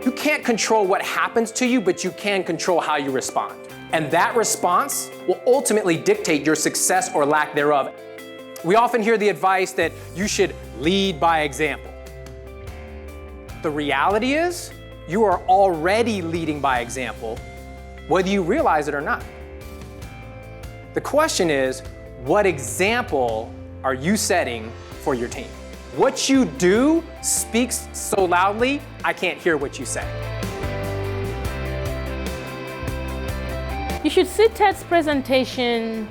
You can't control what happens to you, but you can control how you respond. And that response will ultimately dictate your success or lack thereof. We often hear the advice that you should lead by example. The reality is, you are already leading by example, whether you realize it or not. The question is, what example are you setting for your team? What you do speaks so loudly, I can't hear what you say. You should see Ted's presentation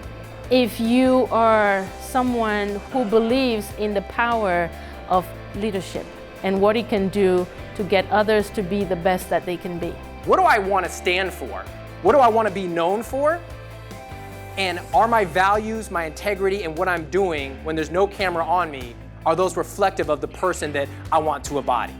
if you are someone who believes in the power of leadership and what it can do to get others to be the best that they can be. What do I want to stand for? What do I want to be known for? And are my values, my integrity, and what I'm doing when there's no camera on me, are those reflective of the person that I want to embody?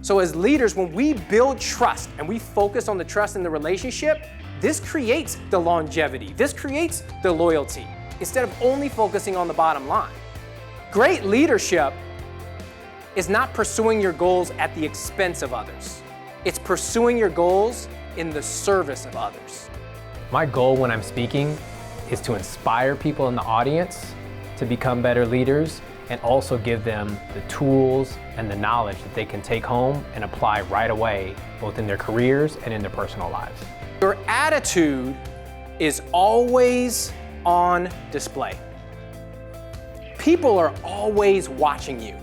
So as leaders, when we build trust and we focus on the trust in the relationship, this creates the longevity. This creates the loyalty, instead of only focusing on the bottom line. Great leadership is not pursuing your goals at the expense of others. It's pursuing your goals in the service of others. My goal when I'm speaking is to inspire people in the audience to become better leaders and also give them the tools and the knowledge that they can take home and apply right away, both in their careers and in their personal lives. Your attitude is always on display. People are always watching you.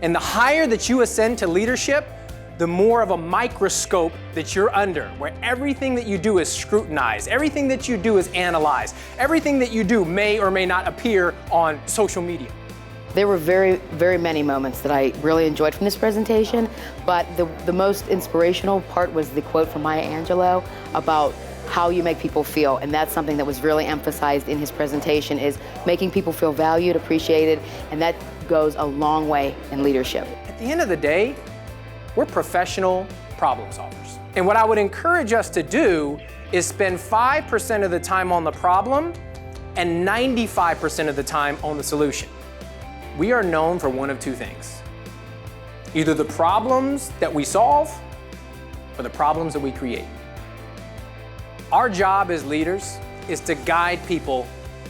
And the higher that you ascend to leadership, the more of a microscope that you're under, where everything that you do is scrutinized, everything that you do is analyzed, everything that you do may or may not appear on social media. There were very, very many moments that I really enjoyed from this presentation, but the most inspirational part was the quote from Maya Angelou about how you make people feel, and that's something that was really emphasized in his presentation, is making people feel valued, appreciated, and that goes a long way in leadership. At the end of the day, we're professional problem solvers. And what I would encourage us to do is spend 5% of the time on the problem and 95% of the time on the solution. We are known for one of two things: either the problems that we solve or the problems that we create. Our job as leaders is to guide people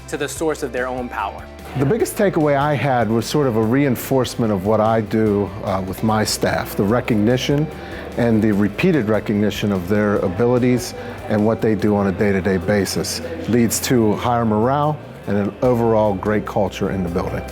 to the source of their own power. The biggest takeaway I had was sort of a reinforcement of what I do with my staff, the recognition and the repeated recognition of their abilities and what they do on a day-to-day basis leads to higher morale and an overall great culture in the building.